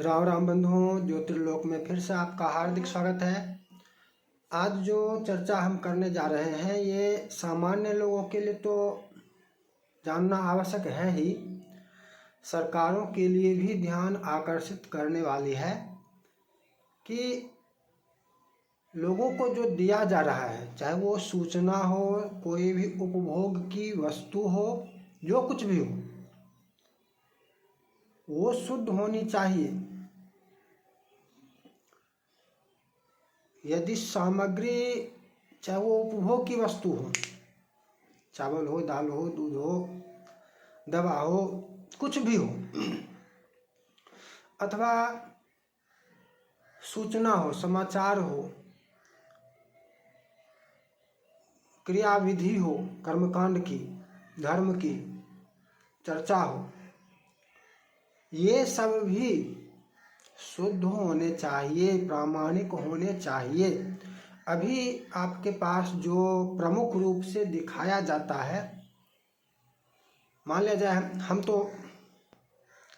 राम राम बंधुओं, ज्योतिर्लोक में फिर से आपका हार्दिक स्वागत है। आज जो चर्चा हम करने जा रहे हैं ये सामान्य लोगों के लिए तो जानना आवश्यक है ही, सरकारों के लिए भी ध्यान आकर्षित करने वाली है कि लोगों को जो दिया जा रहा है, चाहे वो सूचना हो, कोई भी उपभोग की वस्तु हो, जो कुछ भी हो, वो शुद्ध होनी चाहिए। यदि सामग्री, चाहे वो उपभोग की वस्तु हो, चावल हो, दाल हो, दूध हो, दवा हो, कुछ भी हो, अथवा सूचना हो, समाचार हो, क्रियाविधि हो, कर्मकांड की, धर्म की चर्चा हो, ये सब भी शुद्ध होने चाहिए, प्रामाणिक होने चाहिए। अभी आपके पास जो प्रमुख रूप से दिखाया जाता है, मान लिया जाए हम तो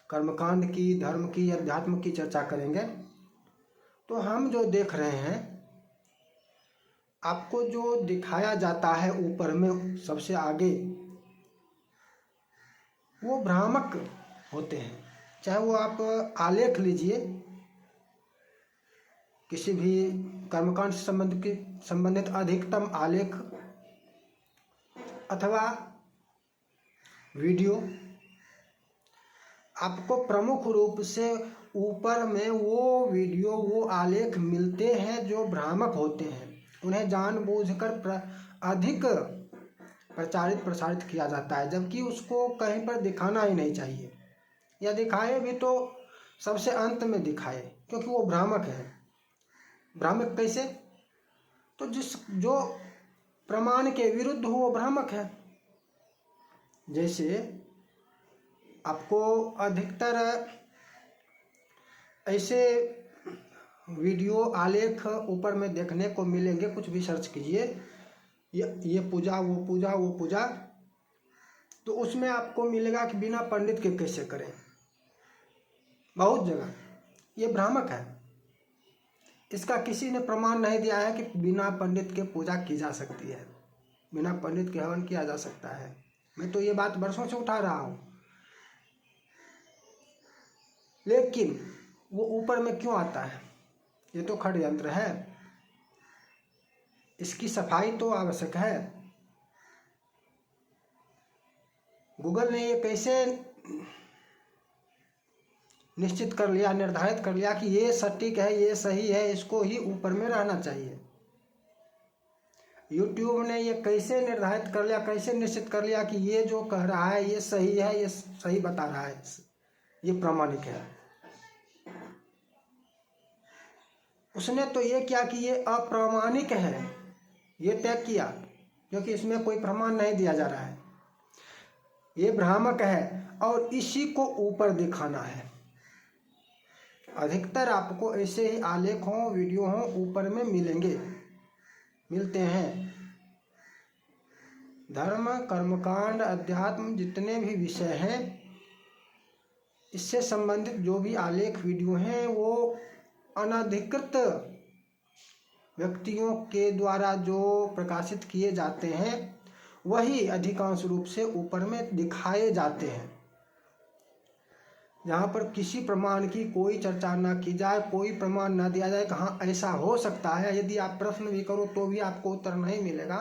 कर्मकांड की, धर्म की, अध्यात्म की चर्चा करेंगे, तो हम जो देख रहे हैं, आपको जो दिखाया जाता है ऊपर में सबसे आगे, वो भ्रामक होते हैं। चाहे वो आप आलेख लीजिए, किसी भी कर्मकांड से संबंधित अधिकतम आलेख अथवा वीडियो, आपको प्रमुख रूप से ऊपर में वो वीडियो, वो आलेख मिलते हैं जो भ्रामक होते हैं। उन्हें जानबूझकर अधिक प्रसारित किया जाता है, जबकि उसको कहीं पर दिखाना ही नहीं चाहिए, या दिखाए भी तो सबसे अंत में दिखाए, क्योंकि वो भ्रामक है। भ्रामक कैसे? तो जो प्रमाण के विरुद्ध हो वो भ्रामक है। जैसे आपको अधिकतर ऐसे वीडियो आलेख ऊपर में देखने को मिलेंगे, कुछ भी सर्च कीजिए, ये पूजा, वो पूजा, वो पूजा, तो उसमें आपको मिलेगा कि बिना पंडित के कैसे करें। बहुत जगह ये भ्रामक है। इसका किसी ने प्रमाण नहीं दिया है कि बिना पंडित के पूजा की जा सकती है, बिना पंडित के हवन किया जा सकता है। मैं तो ये बात वर्षों से उठा रहा हूँ, लेकिन वो ऊपर में क्यों आता है? ये तो षड्यंत्र है, इसकी सफाई तो आवश्यक है। गूगल ने ये कैसे निश्चित कर लिया, निर्धारित कर लिया कि ये सटीक है, ये सही है, इसको ही ऊपर में रहना चाहिए? यूट्यूब ने ये कैसे निर्धारित कर लिया, कैसे निश्चित कर लिया कि ये जो कह रहा है ये सही है, ये सही बता रहा है, ये प्रामाणिक है? उसने तो ये किया कि ये अप्रामाणिक है, ये तय किया, क्योंकि इसमें कोई प्रमाण नहीं दिया जा रहा है, ये भ्रामक है और इसी को ऊपर दिखाना है। अधिकतर आपको ऐसे ही आलेख हों, वीडियो हों, ऊपर में मिलते हैं। धर्म, कर्मकांड, अध्यात्म, जितने भी विषय हैं, इससे संबंधित जो भी आलेख, वीडियो हैं, वो अनधिकृत व्यक्तियों के द्वारा जो प्रकाशित किए जाते हैं, वही अधिकांश रूप से ऊपर में दिखाए जाते हैं। जहाँ पर किसी प्रमाण की कोई चर्चा ना की जाए, कोई प्रमाण ना दिया जाए, कहाँ ऐसा हो सकता है, यदि आप प्रश्न भी करो तो भी आपको उत्तर नहीं मिलेगा,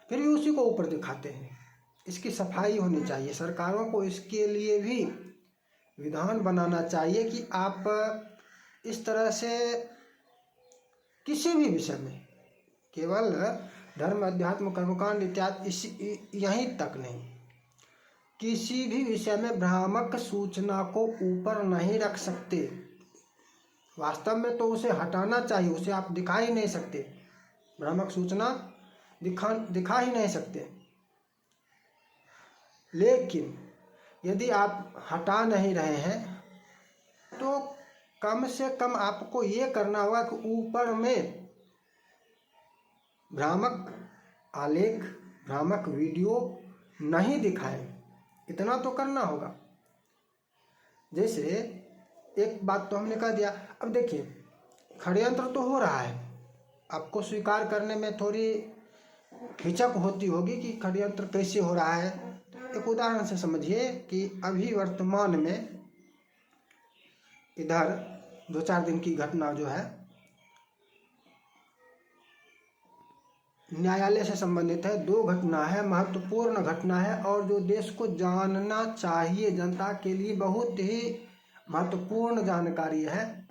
फिर भी उसी को ऊपर दिखाते हैं। इसकी सफाई होनी चाहिए। सरकारों को इसके लिए भी विधान बनाना चाहिए कि आप इस तरह से किसी भी विषय में, केवल धर्म, अध्यात्म, कर्मकांड इत्यादि यहीं तक नहीं, किसी भी विषय में भ्रामक सूचना को ऊपर नहीं रख सकते। वास्तव में तो उसे हटाना चाहिए, उसे आप दिखा ही नहीं सकते, भ्रामक सूचना दिखा ही नहीं सकते। लेकिन यदि आप हटा नहीं रहे हैं तो कम से कम आपको ये करना होगा कि ऊपर में भ्रामक आलेख, भ्रामक वीडियो नहीं दिखाएं, इतना तो करना होगा। जैसे एक बात तो हमने कह दिया। अब देखिए, षड्यंत्र तो हो रहा है, आपको स्वीकार करने में थोड़ी हिचक होती होगी कि षड्यंत्र कैसे हो रहा है। एक उदाहरण से समझिए कि अभी वर्तमान में इधर 2-4 दिन की घटना जो है न्यायालय से संबंधित है। 2 घटना है, महत्वपूर्ण घटना है और जो देश को जानना चाहिए, जनता के लिए बहुत ही महत्वपूर्ण जानकारी है,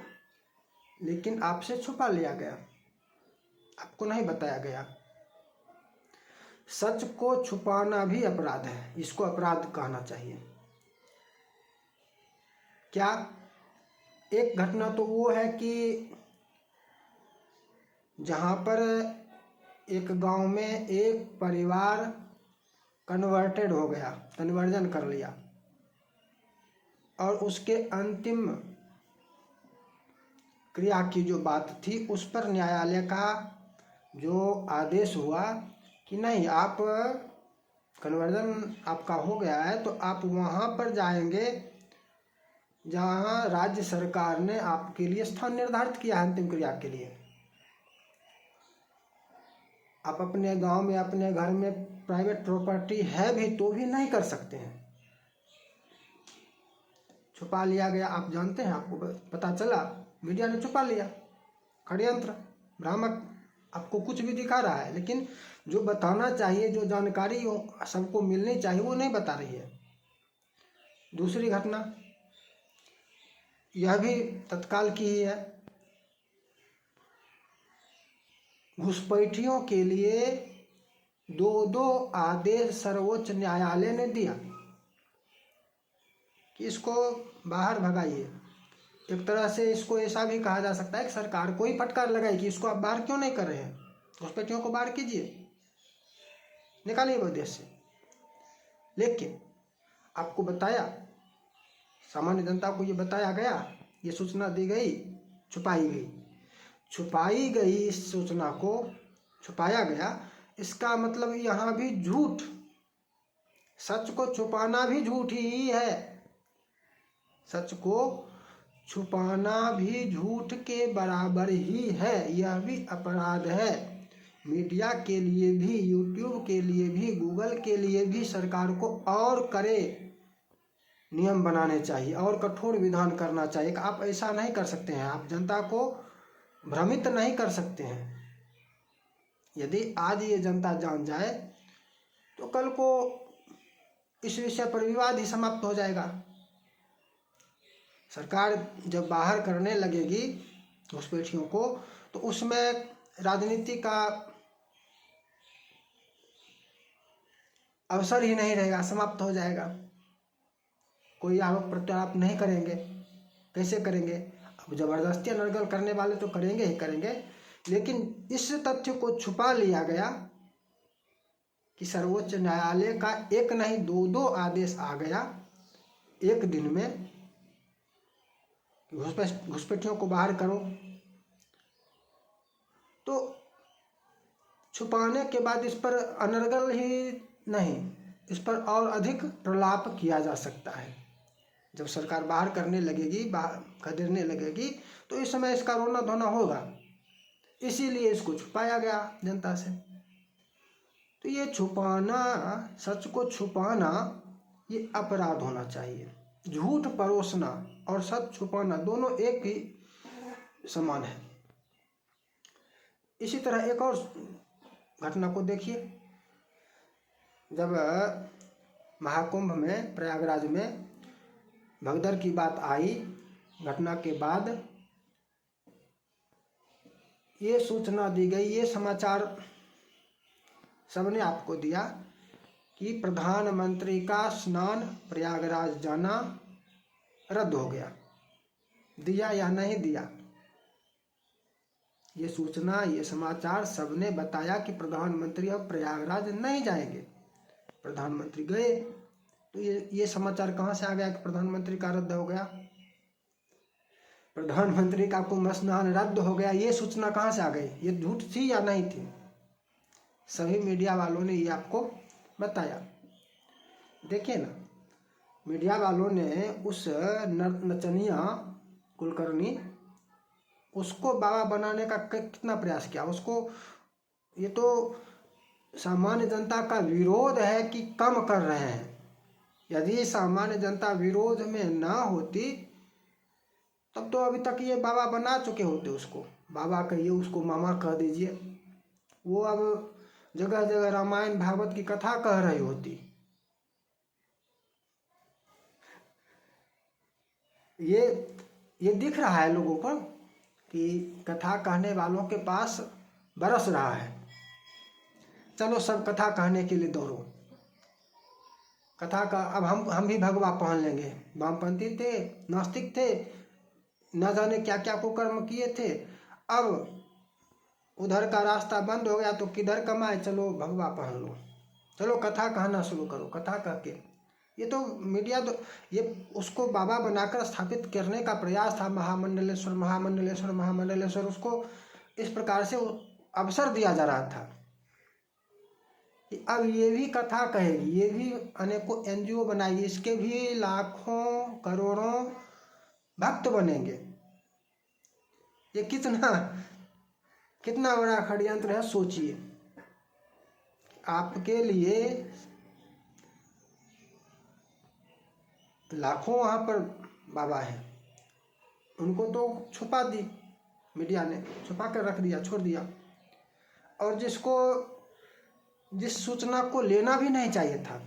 लेकिन आपसे छुपा लिया गया, आपको नहीं बताया गया। सच को छुपाना भी अपराध है, इसको अपराध कहना चाहिए। क्या? एक घटना तो वो है कि जहाँ पर एक गांव में एक परिवार कन्वर्टेड हो गया, कन्वर्जन कर लिया, और उसके अंतिम क्रिया की जो बात थी उस पर न्यायालय का जो आदेश हुआ कि नहीं, आप कन्वर्जन आपका हो गया है तो आप वहाँ पर जाएंगे जहाँ राज्य सरकार ने आपके लिए स्थान निर्धारित किया है अंतिम क्रिया के लिए। आप अपने गांव में, अपने घर में प्राइवेट प्रॉपर्टी है भी तो भी नहीं कर सकते हैं, छुपा लिया गया। आप जानते हैं, आपको पता चला, मीडिया ने छुपा लिया। षड्यंत्र, भ्रामक, आपको कुछ भी दिखा रहा है, लेकिन जो बताना चाहिए, जो जानकारी सबको मिलनी चाहिए, वो नहीं बता रही है। दूसरी घटना, यह भी तत्काल की ही है। घुसपैठियों के लिए 2 आदेश सर्वोच्च न्यायालय ने दिया कि इसको बाहर भगाइए। एक तरह से इसको ऐसा भी कहा जा सकता है कि सरकार को ही फटकार लगाई कि इसको आप बाहर क्यों नहीं कर रहे हैं, घुसपैठियों को बाहर कीजिए, निकालिए वो देश से। लेकिन आपको बताया, सामान्य जनता को ये बताया गया, ये सूचना दी गई, छुपाई गई इस सूचना को छुपाया गया। इसका मतलब यहाँ भी झूठ, सच को छुपाना भी झूठ ही है। सच को छुपाना भी झूठ के बराबर ही है, यह भी अपराध है। मीडिया के लिए भी, यूट्यूब के लिए भी, गूगल के लिए भी सरकार को और कड़े नियम बनाने चाहिए और कठोर विधान करना चाहिए कि आप ऐसा नहीं कर सकते हैं, आप जनता को भ्रमित नहीं कर सकते हैं। यदि आज ये जनता जान जाए तो कल को इस विषय पर विवाद ही समाप्त हो जाएगा। सरकार जब बाहर करने लगेगी घुसपैठियों को तो उसमें राजनीति का अवसर ही नहीं रहेगा, समाप्त हो जाएगा। कोई आरोप प्रत्यारोप नहीं करेंगे, कैसे करेंगे? अब जबरदस्ती अनर्गल करने वाले तो करेंगे ही करेंगे, लेकिन इस तथ्य को छुपा लिया गया कि सर्वोच्च न्यायालय का एक नहीं 2 आदेश आ गया एक दिन में, घुसपैठियों को बाहर करो। तो छुपाने के बाद इस पर अनर्गल ही नहीं, इस पर और अधिक प्रलाप किया जा सकता है। जब सरकार बाहर करने लगेगी, खदेड़ने लगेगी, तो इस समय इसका रोना धोना होगा। इसीलिए इसको छुपाया गया जनता से। तो ये छुपाना, सच को छुपाना, ये अपराध होना चाहिए। झूठ परोसना और सच छुपाना दोनों एक ही समान है। इसी तरह एक और घटना को देखिए। जब महाकुंभ में, प्रयागराज में भगदड़ की बात आई, घटना के बाद ये सूचना दी गई, ये समाचार सबने आपको दिया कि प्रधानमंत्री का स्नान प्रयागराज जाना रद्द हो गया। दिया या नहीं दिया, ये सूचना, ये समाचार सबने बताया कि प्रधानमंत्री अब प्रयागराज नहीं जाएंगे। प्रधानमंत्री गए तो ये समाचार कहाँ से आ गया कि प्रधानमंत्री का रद्द हो गया? प्रधानमंत्री का कुंभ स्नान रद्द हो गया, ये सूचना कहाँ से आ गई? ये झूठ थी या नहीं थी? सभी मीडिया वालों ने ये आपको बताया। देखिए ना, मीडिया वालों ने उस नचनिया कुलकर्णी, उसको बाबा बनाने का कितना प्रयास किया उसको। ये तो सामान्य जनता का विरोध है कि कम कर रहे हैं। यदि सामान्य जनता विरोध में ना होती तब तो अभी तक ये बाबा बना चुके होते। उसको बाबा कहिए, उसको मामा कह दीजिए, वो अब जगह जगह रामायण भागवत की कथा कह रही होती। ये दिख रहा है लोगों को कि कथा कहने वालों के पास बरस रहा है। चलो सब कथा कहने के लिए दौड़ो, कथा का अब हम भी भगवा पहन लेंगे। वामपंथी थे, नास्तिक थे, न जाने क्या क्या कुकर्म किए थे, अब उधर का रास्ता बंद हो गया तो किधर कमाए, चलो भगवा पहन लो, चलो कथा कहना शुरू करो। कथा कह के ये तो मीडिया तो ये उसको बाबा बनाकर स्थापित करने का प्रयास था। महामंडलेश्वर महामंडलेश्वर महामंडलेश्वर, उसको इस प्रकार से अवसर दिया जा रहा था कि अब ये भी कथा कहेगी, ये भी अनेकों एनजीओ बनाएगी, इसके भी लाखों करोड़ों भक्त बनेंगे। ये कितना बड़ा षड्यंत्र है, सोचिए। आपके लिए लाखों वहाँ पर बाबा हैं, उनको तो छुपा दी मीडिया ने, छुपा कर रख दिया, छोड़ दिया। और जिस सूचना को लेना भी नहीं चाहिए था,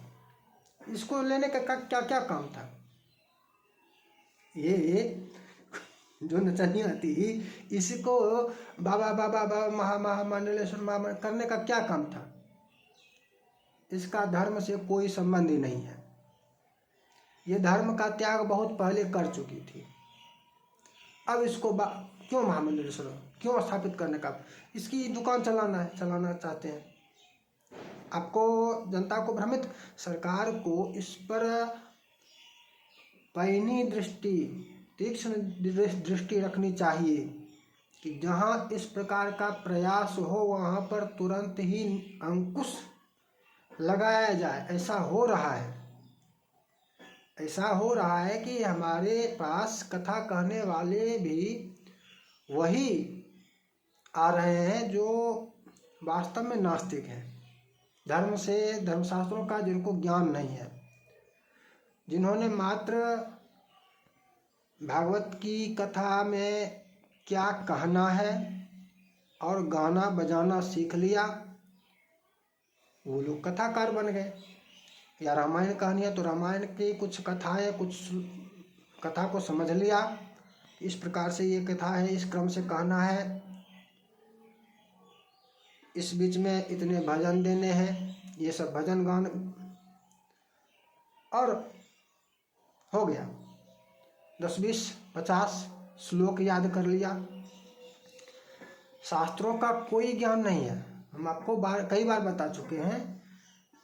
इसको लेने का क्या क्या काम था। ये जो नचनिया थी, इसको बाबा बाबा बाबा महामंडलेश्वर महा करने का क्या काम था। इसका धर्म से कोई संबंध ही नहीं है। ये धर्म का त्याग बहुत पहले कर चुकी थी। अब इसको क्यों महामंडलेश्वर क्यों स्थापित करने का, इसकी दुकान चलाना चाहते हैं। आपको जनता को भ्रमित, सरकार को इस पर पैनी दृष्टि, तीक्ष्ण दृष्टि रखनी चाहिए कि जहां इस प्रकार का प्रयास हो वहां पर तुरंत ही अंकुश लगाया जाए। ऐसा हो रहा है कि हमारे पास कथा कहने वाले भी वही आ रहे हैं जो वास्तव में नास्तिक हैं, धर्म से, धर्मशास्त्रों का जिनको ज्ञान नहीं है, जिन्होंने मात्र भागवत की कथा में क्या कहना है और गाना बजाना सीख लिया, वो लोग कथाकार बन गए। या रामायण कहानी है तो रामायण की कुछ कथाएं, कुछ कथा को समझ लिया, इस प्रकार से ये कथा है, इस क्रम से कहना है, इस बीच में इतने भजन देने हैं, ये सब भजन गान, और हो गया। 10 20 50 श्लोक याद कर लिया। शास्त्रों का कोई ज्ञान नहीं है। हम आपको कई बार बता चुके हैं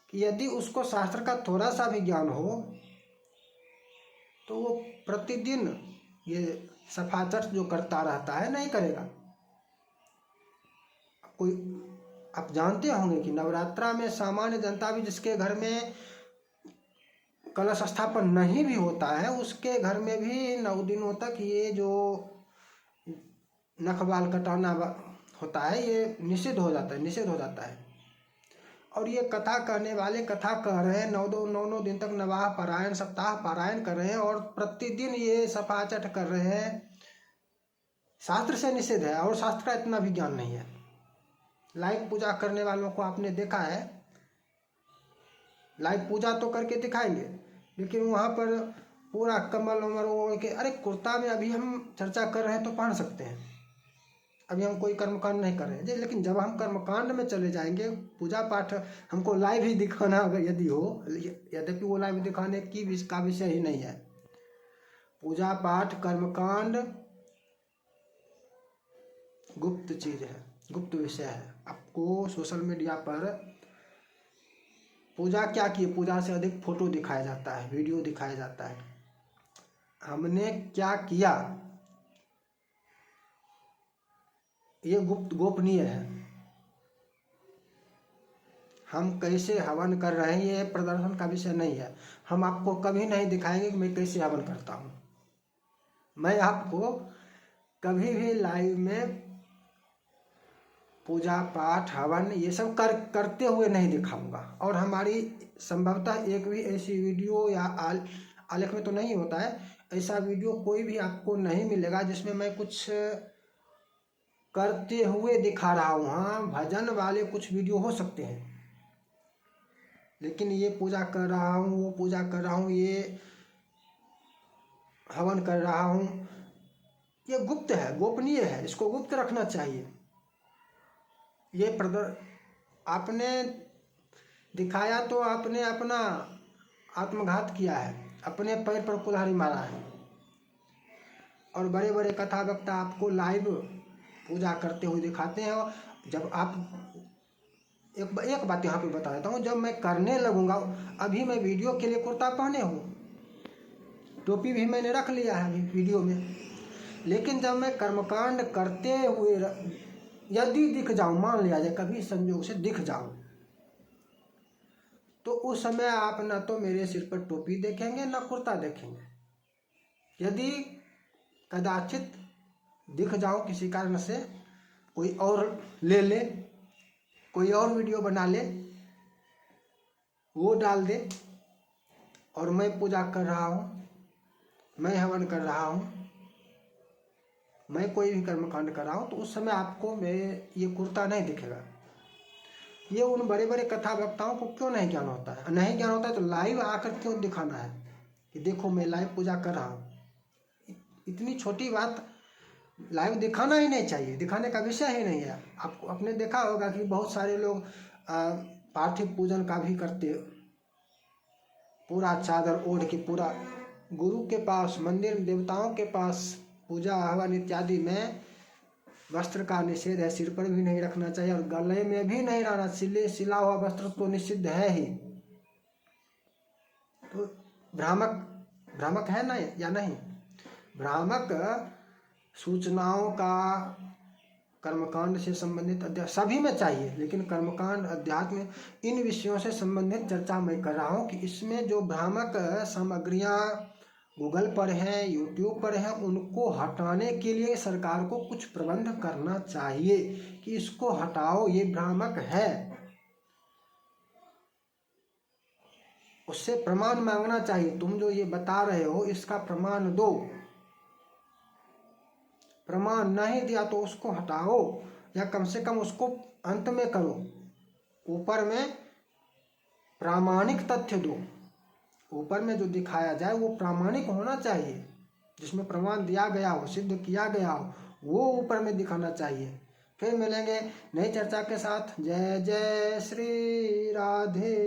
कि यदि उसको शास्त्र का थोड़ा सा भी ज्ञान हो तो वो प्रतिदिन ये सफाचट जो करता रहता है नहीं करेगा। कोई आप जानते होंगे कि नवरात्रा में सामान्य जनता भी, जिसके घर में कलश स्थापन नहीं भी होता है, उसके घर में भी 9 दिनों तक ये जो नख बाल कटाना होता है ये निषिद्ध हो जाता है। और ये कथा कहने वाले कथा कह रहे हैं, 9 दिन तक नवाह पारायण, सप्ताह पारायण कर रहे हैं और प्रतिदिन ये सफाचट कर रहे हैं। शास्त्र से निषेध है और शास्त्र का इतना भी ज्ञान नहीं है। लाइव पूजा करने वालों को आपने देखा है, लाइव पूजा तो करके दिखाएंगे, लेकिन वहाँ पर पूरा कमल उमल ओढ़ के, अरे कुर्ता में अभी हम चर्चा कर रहे हैं तो पहन सकते हैं, अभी हम कोई कर्मकांड नहीं कर रहे हैं। लेकिन जब हम कर्मकांड में चले जाएंगे, पूजा पाठ हमको लाइव ही दिखाना अगर यदि हो, यद्यपि वो लाइव दिखाने का विषय ही नहीं है। पूजा पाठ कर्मकांड गुप्त चीज है, गुप्त विषय है। आपको सोशल मीडिया पर पूजा क्या की, पूजा से अधिक फोटो दिखाया जाता है, वीडियो दिखाया जाता है। हमने क्या किया ये गोपनीय है। हम कैसे हवन कर रहे हैं ये प्रदर्शन का विषय नहीं है। हम आपको कभी नहीं दिखाएंगे कि मैं कैसे हवन करता हूँ। मैं आपको कभी भी लाइव में पूजा पाठ हवन ये सब करते हुए नहीं दिखाऊंगा। और हमारी संभवतः एक भी ऐसी वीडियो या आलेख में तो नहीं होता है, ऐसा वीडियो कोई भी आपको नहीं मिलेगा जिसमें मैं कुछ करते हुए दिखा रहा हूँ। हाँ, भजन वाले कुछ वीडियो हो सकते हैं, लेकिन ये पूजा कर रहा हूँ, वो पूजा कर रहा हूँ, ये हवन कर रहा हूँ, ये गुप्त है, गोपनीय है, इसको गुप्त रखना चाहिए। ये आपने दिखाया तो आपने अपना आत्मघात किया है, अपने पैर पर कुल्हाड़ी मारा है। और बड़े बड़े कथा वक्ता आपको लाइव पूजा करते हुए दिखाते हैं। जब आप एक बात यहाँ पे बता देता हूँ, जब मैं करने लगूंगा, अभी मैं वीडियो के लिए कुर्ता पहने हूँ, टोपी भी मैंने रख लिया है अभी वीडियो में, लेकिन जब मैं कर्मकांड करते हुए यदि दिख जाऊं, मान लिया जाए कभी संयोग से दिख जाऊं, तो उस समय आप ना तो मेरे सिर पर टोपी देखेंगे ना कुर्ता देखेंगे। यदि कदाचित दिख जाओ किसी कारण से, कोई और ले कोई और वीडियो बना ले, वो डाल दे, और मैं पूजा कर रहा हूँ, मैं हवन कर रहा हूँ, मैं कोई भी कर्मकांड कर रहा हूँ, तो उस समय आपको ये कुर्ता नहीं दिखेगा। ये उन बड़े बड़े कथा वक्ताओं को क्यों नहीं ज्ञान होता है? नहीं ज्ञान होता है तो लाइव आकर क्यों दिखाना है कि देखो मैं लाइव पूजा कर रहा हूँ? इतनी छोटी बात लाइव दिखाना ही नहीं चाहिए, दिखाने का विषय ही नहीं है। आपको अपने देखा होगा कि बहुत सारे लोग पार्थिव पूजन का भी करते, पूरा चादर ओढ़ के, पूरा गुरु के पास, मंदिर देवताओं के पास पूजा हवन इत्यादि में वस्त्र का निषेध है, सिर पर भी नहीं रखना चाहिए और गले में भी नहीं रहना। सिला हुआ वस्त्र तो निषिद्ध है ही। तो भ्रामक है ना या नहीं? भ्रामक सूचनाओं का कर्मकांड से संबंधित सभी में चाहिए, लेकिन कर्मकांड, अध्यात्म, इन विषयों से संबंधित चर्चा मैं कर रहा हूँ कि इसमें जो भ्रामक सामग्रियाँ गूगल पर हैं, यूट्यूब पर हैं, उनको हटाने के लिए सरकार को कुछ प्रबंध करना चाहिए कि इसको हटाओ, ये भ्रामक है। उससे प्रमाण मांगना चाहिए, तुम जो ये बता रहे हो इसका प्रमाण दो। प्रमाण नहीं दिया तो उसको हटाओ, या कम से कम उसको अंत में करो, ऊपर में प्रामाणिक तथ्य दो। ऊपर में जो दिखाया जाए वो प्रामाणिक होना चाहिए, जिसमें प्रमाण दिया गया हो, सिद्ध किया गया हो, वो ऊपर में दिखाना चाहिए। फिर मिलेंगे नई चर्चा के साथ। जय जय श्री राधे।